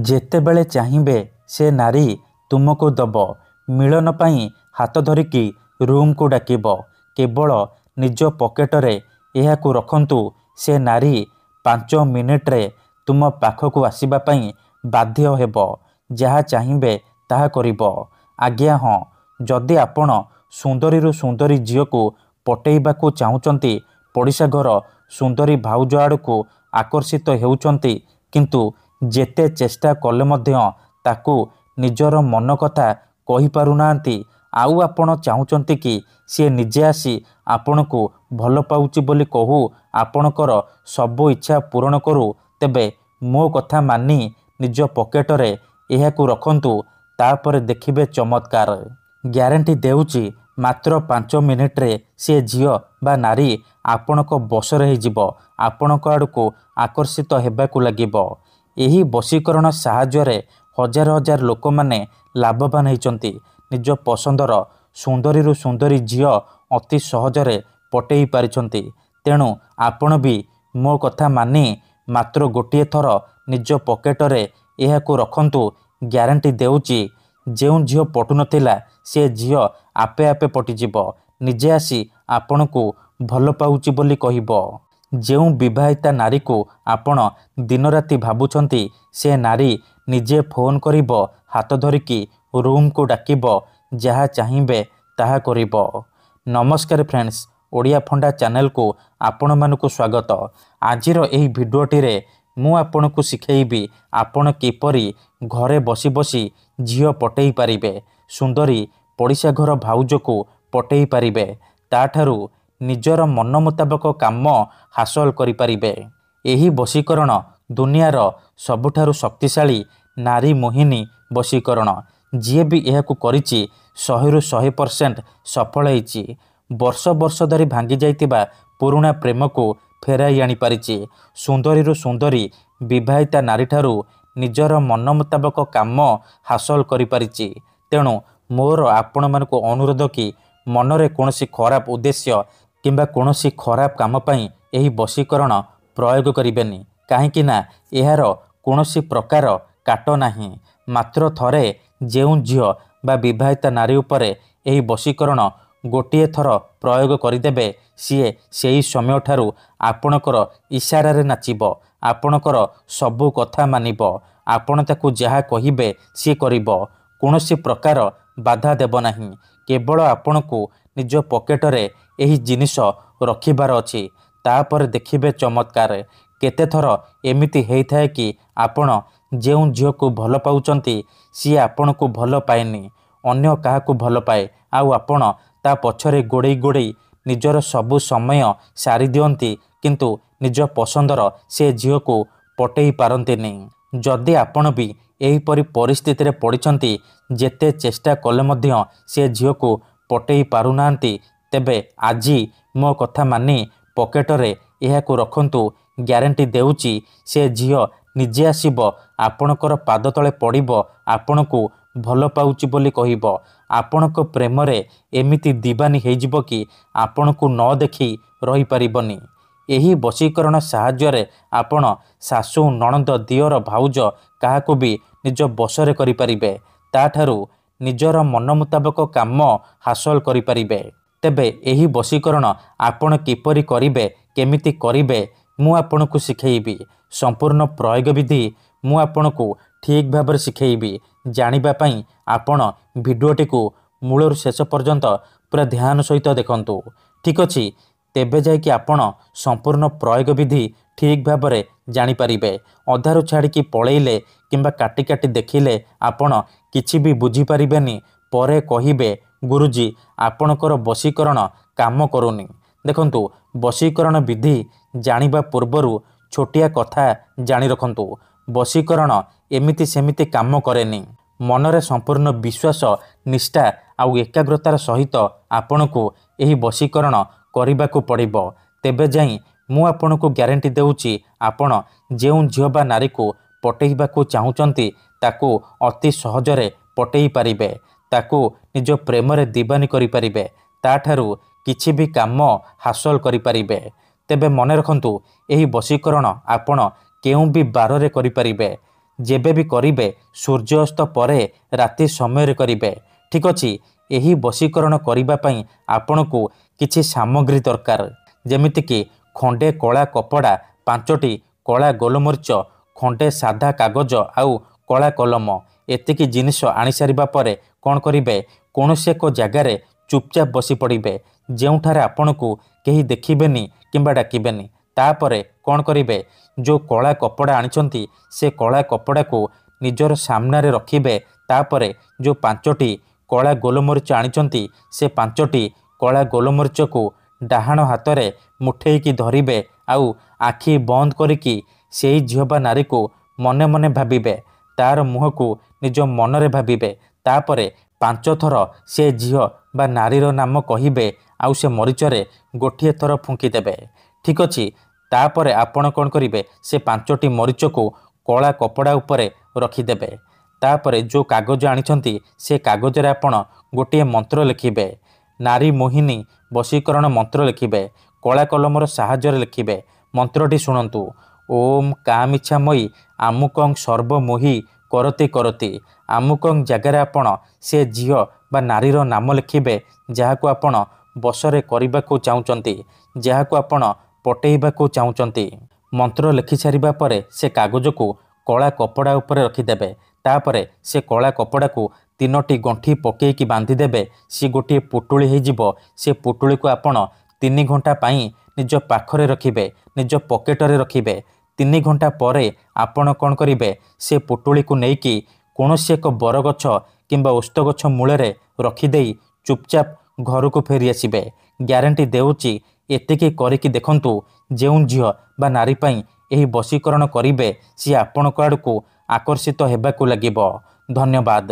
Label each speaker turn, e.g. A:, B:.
A: ଯେତେବେଳେ ଚାହିଁବେ ସେ ନାରୀ ତୁମକୁ ଦବ। ମିଳନ ପାଇଁ ହାତ ଧରିକି ରୁମକୁ ଡାକିବ। କେବଳ ନିଜ ପକେଟରେ ଏହାକୁ ରଖନ୍ତୁ। ସେ ନାରୀ 5 ମିନିଟରେ ତୁମ ପାଖକୁ ଆସିବା ପାଇଁ ବାଧ୍ୟ ହେବ। ଯାହା ଚାହିଁବେ ତାହା କରିବ। ଆଜ୍ଞା ହଁ, ଯଦି ଆପଣ ସୁନ୍ଦରୀରୁ ସୁନ୍ଦରୀ ଝିଅକୁ ପଟେଇବାକୁ ଚାହୁଁଛନ୍ତି, ପଡ଼ିଶା ଘର ସୁନ୍ଦରୀ ଭାଉଜ ଆଡ଼କୁ ଆକର୍ଷିତ ହେଉଛନ୍ତି, କିନ୍ତୁ ଯେତେ ଚେଷ୍ଟା କଲେ ମଧ୍ୟ ତାକୁ ନିଜର ମନ କଥା କହିପାରୁନାହାନ୍ତି, ଆଉ ଆପଣ ଚାହୁଁଛନ୍ତି କି ସିଏ ନିଜେ ଆସି ଆପଣଙ୍କୁ ଭଲ ପାଉଛି ବୋଲି କହୁ, ଆପଣଙ୍କର ସବୁ ଇଚ୍ଛା ପୂରଣ କରୁ, ତେବେ ମୋ କଥା ମାନି ନିଜ ପକେଟରେ ଏହାକୁ ରଖନ୍ତୁ। ତାପରେ ଦେଖିବେ ଚମତ୍କାର। ଗ୍ୟାରେଣ୍ଟି ଦେଉଛି ମାତ୍ର 5 ମିନିଟରେ ସେ ଝିଅ ବା ନାରୀ ଆପଣଙ୍କ ବଶରେ ହେଇଯିବ। ଆପଣଙ୍କ ଆଡ଼କୁ ଆକର୍ଷିତ ହେବାକୁ ଲାଗିବ। ଏହି ବଶୀକରଣ ସାହାଯ୍ୟରେ ହଜାର ହଜାର ଲୋକମାନେ ଲାଭବାନ ହେଇଛନ୍ତି। ନିଜ ପସନ୍ଦର ସୁନ୍ଦରୀରୁ ସୁନ୍ଦରୀ ଝିଅ ଅତି ସହଜରେ ପଟେଇ ପାରିଛନ୍ତି। ତେଣୁ ଆପଣ ବି ମୋ କଥା ମାନି ମାତ୍ର ଗୋଟିଏ ଥର ନିଜ ପକେଟରେ ଏହାକୁ ରଖନ୍ତୁ। ଗ୍ୟାରେଣ୍ଟି ଦେଉଛି ଯେଉଁ ଝିଅ ପଟୁନଥିଲା ସେ ଝିଅ ଆପେ ଆପେ ପଟିଯିବ। ନିଜେ ଆସି ଆପଣଙ୍କୁ ଭଲ ପାଉଛି ବୋଲି କହିବ। ଯେଉଁ ବିବାହିତା ନାରୀକୁ ଆପଣ ଦିନରାତି ଭାବୁଛନ୍ତି, ସେ ନାରୀ ନିଜେ ଫୋନ୍ କରିବ, ହାତ ଧରିକି ରୁମକୁ ଡାକିବ, ଯାହା ଚାହିଁବେ ତାହା କରିବ। ନମସ୍କାର ଫ୍ରେଣ୍ଡସ୍, ଓଡ଼ିଆ ଫଣ୍ଡା ଚ୍ୟାନେଲକୁ ଆପଣମାନଙ୍କୁ ସ୍ୱାଗତ। ଆଜିର ଏହି ଭିଡ଼ିଓଟିରେ ମୁଁ ଆପଣଙ୍କୁ ଶିଖେଇବି ଆପଣ କିପରି ଘରେ ବସି ବସି ଝିଅ ପଟେଇ ପାରିବେ, ସୁନ୍ଦରୀ ପଡ଼ିଶା ଘର ଭାଉଜକୁ ପଟେଇ ପାରିବେ, ତାଠାରୁ ନିଜର ମନ ମୁତାବକ କାମ ହାସଲ କରିପାରିବେ। ଏହି ବଶୀକରଣ ଦୁନିଆର ସବୁଠାରୁ ଶକ୍ତିଶାଳୀ ନାରୀ ମୋହିନୀ ବଶୀକରଣ। ଯିଏ ବି ଏହାକୁ କରିଛି 100ରୁ 100% ସଫଳ ହେଇଛି। ବର୍ଷ ବର୍ଷ ଧରି ଭାଙ୍ଗି ଯାଇଥିବା ପୁରୁଣା ପ୍ରେମକୁ ଫେରାଇ ଆଣିପାରିଛି। ସୁନ୍ଦରୀରୁ ସୁନ୍ଦରୀ ବିବାହିତା ନାରୀଠାରୁ ନିଜର ମନ ମୁତାବକ କାମ ହାସଲ କରିପାରିଛି। ତେଣୁ ମୋର ଆପଣମାନଙ୍କୁ ଅନୁରୋଧ କି ମନରେ କୌଣସି ଖରାପ ଉଦ୍ଦେଶ୍ୟ କିମ୍ବା କୌଣସି ଖରାପ କାମ ପାଇଁ ଏହି ବଶୀକରଣ ପ୍ରୟୋଗ କରିବେନି। କାହିଁକି ନା ଏହାର କୌଣସି ପ୍ରକାର କାଟ ନାହିଁ। ମାତ୍ର ଥରେ ଯେଉଁ ଝିଅ ବା ବିବାହିତା ନାରୀ ଉପରେ ଏହି ବଶୀକରଣ ଗୋଟିଏ ଥର ପ୍ରୟୋଗ କରିଦେବେ, ସିଏ ସେହି ସମୟଠାରୁ ଆପଣଙ୍କର ଇସାରାରେ ନାଚିବ, ଆପଣଙ୍କର ସବୁ କଥା ମାନିବ। ଆପଣ ତାକୁ ଯାହା କହିବେ ସିଏ କରିବ। କୌଣସି ପ୍ରକାର ବାଧା ଦେବ ନାହିଁ। କେବଳ ଆପଣଙ୍କୁ ନିଜ ପକେଟରେ ଏହି ଜିନିଷ ରଖିବାର ଅଛି। ତାପରେ ଦେଖିବେ ଚମତ୍କାର। କେତେଥର ଏମିତି ହେଇଥାଏ କି ଆପଣ ଯେଉଁ ଝିଅକୁ ଭଲ ପାଉଛନ୍ତି, ସିଏ ଆପଣଙ୍କୁ ଭଲ ପାଏନି, ଅନ୍ୟ କାହାକୁ ଭଲ ପାଏ, ଆଉ ଆପଣ ତା ପଛରେ ଗୋଡ଼େଇ ଗୋଡ଼େଇ ନିଜର ସବୁ ସମୟ ସାରି ଦିଅନ୍ତି, କିନ୍ତୁ ନିଜ ପସନ୍ଦର ସେ ଝିଅକୁ ପଟେଇ ପାରନ୍ତିନି। ଯଦି ଆପଣ ବି ଏହିପରି ପରିସ୍ଥିତିରେ ପଡ଼ିଛନ୍ତି, ଯେତେ ଚେଷ୍ଟା କଲେ ମଧ୍ୟ ସେ ଝିଅକୁ ପଟେଇ ପାରୁନାହାନ୍ତି, ତେବେ ଆଜି ମୋ କଥା ମାନି ପକେଟରେ ଏହାକୁ ରଖନ୍ତୁ। ଗ୍ୟାରେଣ୍ଟି ଦେଉଛି ସେ ଝିଅ ନିଜେ ଆସିବ, ଆପଣଙ୍କର ପାଦ ତଳେ ପଡ଼ିବ, ଆପଣଙ୍କୁ ଭଲ ପାଉଛି ବୋଲି କହିବ। ଆପଣଙ୍କ ପ୍ରେମରେ ଏମିତି ଦିବାନୀ ହେଇଯିବ କି ଆପଣଙ୍କୁ ନ ଦେଖି ରହିପାରିବନି। ଏହି ବଶୀକରଣ ସାହାଯ୍ୟରେ ଆପଣ ଶାଶୁ, ନଣନ୍ଦ, ଦିଅର, ଭାଉଜ କାହାକୁ ବି ନିଜ ବଶରେ କରିପାରିବେ। ତାଠାରୁ ନିଜର ମନ ମୁତାବକ କାମ ହାସଲ କରିପାରିବେ। ତେବେ ଏହି ବଶୀକରଣ ଆପଣ କିପରି କରିବେ, କେମିତି କରିବେ, ମୁଁ ଆପଣଙ୍କୁ ଶିଖେଇବି। ସମ୍ପୂର୍ଣ୍ଣ ପ୍ରୟୋଗ ବିଧି ମୁଁ ଆପଣଙ୍କୁ ଠିକ୍ ଭାବରେ ଶିଖେଇବି। ଜାଣିବା ପାଇଁ ଆପଣ ଭିଡ଼ିଓଟିକୁ ମୂଳରୁ ଶେଷ ପର୍ଯ୍ୟନ୍ତ ପୁରା ଧ୍ୟାନ ସହିତ ଦେଖନ୍ତୁ। ଠିକ୍ ଅଛି, ତେବେ ଯାଇକି ଆପଣ ସମ୍ପୂର୍ଣ୍ଣ ପ୍ରୟୋଗ ବିଧି ଠିକ୍ ଭାବରେ ଜାଣିପାରିବେ। ଅଧାରୁ ଛାଡ଼ିକି ପଳେଇଲେ କିମ୍ବା କାଟି କାଟି ଦେଖିଲେ ଆପଣ କିଛି ବି ବୁଝିପାରିବେନି। ପରେ କହିବେ, ଗୁରୁଜୀ ଆପଣଙ୍କର ବଶୀକରଣ କାମ କରୁନି। ଦେଖନ୍ତୁ, ବଶୀକରଣ ବିଧି ଜାଣିବା ପୂର୍ବରୁ ଛୋଟିଆ କଥା ଜାଣି ରଖନ୍ତୁ। ବଶୀକରଣ ଏମିତି ସେମିତି କାମ କରେନି। ମନରେ ସମ୍ପୂର୍ଣ୍ଣ ବିଶ୍ୱାସ, ନିଷ୍ଠା ଆଉ ଏକାଗ୍ରତାର ସହିତ ଆପଣଙ୍କୁ ଏହି ବଶୀକରଣ କରିବାକୁ ପଡ଼ିବ। ତେବେ ଯାଇ ମୁଁ ଆପଣଙ୍କୁ ଗ୍ୟାରେଣ୍ଟି ଦେଉଛି ଆପଣ ଯେଉଁ ଝିଅ ବା ନାରୀକୁ ପଟେଇବାକୁ ଚାହୁଁଛନ୍ତି, ତାକୁ ଅତି ସହଜରେ ପଟେଇ ପାରିବେ, ତାକୁ ନିଜ ପ୍ରେମରେ ଦିବାନୀ କରିପାରିବେ, ତାଠାରୁ କିଛି ବି କାମ ହାସଲ କରିପାରିବେ। ତେବେ ମନେ ରଖନ୍ତୁ, ଏହି ବଶୀକରଣ ଆପଣ କେଉଁ ବି ବାରରେ କରିପାରିବେ। ଯେବେ ବି କରିବେ ସୂର୍ଯ୍ୟାସ୍ତ ପରେ ରାତି ସମୟରେ କରିବେ। ଠିକ୍ ଅଛି। ଏହି ବଶୀକରଣ କରିବା ପାଇଁ ଆପଣଙ୍କୁ କିଛି ସାମଗ୍ରୀ ଦରକାର, ଯେମିତିକି ଖଣ୍ଡେ କଳା କପଡ଼ା, 5ଟି କଳା ଗୋଲମରିଚ, ଖଣ୍ଡେ ସାଧା କାଗଜ ଆଉ କଳା କଲମ। ଏତିକି ଜିନିଷ ଆଣିସାରିବା ପରେ କ'ଣ କରିବେ, କୌଣସି ଏକ ଜାଗାରେ ଚୁପଚାପ ବସି ପଡ଼ିବେ, ଯେଉଁଠାରେ ଆପଣଙ୍କୁ କେହି ଦେଖିବେନି କିମ୍ବା ଡାକିବେନି। ତାପରେ କ'ଣ କରିବେ, ଯେଉଁ କଳା କପଡ଼ା ଆଣିଛନ୍ତି ସେ କଳା କପଡ଼ାକୁ ନିଜର ସାମ୍ନାରେ ରଖିବେ। ତାପରେ ଯେଉଁ 5ଟି କଳା ଗୋଲମରିଚ ଆଣିଛନ୍ତି ସେ 5ଟି କଳା ଗୋଲମରିଚକୁ ଡାହାଣ ହାତରେ ମୁଠେଇକି ଧରିବେ ଆଉ ଆଖି ବନ୍ଦ କରିକି ସେଇ ଝିଅ ବା ନାରୀକୁ ମନେ ମନେ ଭାବିବେ, ତାର ମୁହଁକୁ ନିଜ ମନରେ ଭାବିବେ। ତାପରେ 5 ଥର ସେ ଝିଅ ବା ନାରୀର ନାମ କହିବେ ଆଉ ସେ ମରିଚରେ ଗୋଟିଏ ଥର ଫୁଙ୍କିଦେବେ। ଠିକ୍ ଅଛି। ତାପରେ ଆପଣ କ'ଣ କରିବେ, ସେ 5ଟି ମରିଚକୁ କଳା କପଡ଼ା ଉପରେ ରଖିଦେବେ। ତାପରେ ଯେଉଁ କାଗଜ ଆଣିଛନ୍ତି ସେ କାଗଜରେ ଆପଣ ଗୋଟିଏ ମନ୍ତ୍ର ଲେଖିବେ, ନାରୀ ମୋହିନୀ ବଶୀକରଣ ମନ୍ତ୍ର ଲେଖିବେ। କଳା କଲମର ସାହାଯ୍ୟରେ ଲେଖିବେ। ମନ୍ତ୍ରଟି ଶୁଣନ୍ତୁ। ଓମ୍ କାମିଚ୍ଛାମୟୀ ଆମୁକଂ ସର୍ବମୋହି କରତି କରତି। ଆମୁକଂ ଜାଗାରେ ଆପଣ ସେ ଝିଅ ବା ନାରୀର ନାମ ଲେଖିବେ ଯାହାକୁ ଆପଣ ବଶରେ କରିବାକୁ ଚାହୁଁଛନ୍ତି, ଯାହାକୁ ଆପଣ ପଟେଇବାକୁ ଚାହୁଁଛନ୍ତି। ମନ୍ତ୍ର ଲେଖିସାରିବା ପରେ ସେ କାଗଜକୁ କଳା କପଡ଼ା ଉପରେ ରଖିଦେବେ। ତାପରେ ସେ କଳା କପଡ଼ାକୁ 3ଟି ଗଣ୍ଠି ପକେଇକି ବାନ୍ଧିଦେବେ। ସେ ଗୋଟିଏ ପୁଟୁଳି ହେଇଯିବ। ସେ ପୁଟୁଳିକୁ ଆପଣ 3 ଘଣ୍ଟା ପାଇଁ ନିଜ ପାଖରେ ରଖିବେ, ନିଜ ପକେଟରେ ରଖିବେ। 3 ଘଣ୍ଟା ପରେ ଆପଣ କ'ଣ କରିବେ, ସେ ପୁଟୁଳିକୁ ନେଇକି କୌଣସି ଏକ ବରଗଛ କିମ୍ବା ଓସ୍ତ ଗଛ ମୂଳରେ ରଖିଦେଇ ଚୁପଚାପ ଘରକୁ ଫେରି ଆସିବେ। ଗ୍ୟାରେଣ୍ଟି ଦେଉଛି, ଏତିକି କରିକି ଦେଖନ୍ତୁ, ଯେଉଁ ଝିଅ ବା ନାରୀ ପାଇଁ ଏହି ବଶୀକରଣ କରିବେ ସିଏ ଆପଣଙ୍କ ଆଡ଼କୁ ଆକର୍ଷିତ ହେବାକୁ ଲାଗିବ। ଧନ୍ୟବାଦ।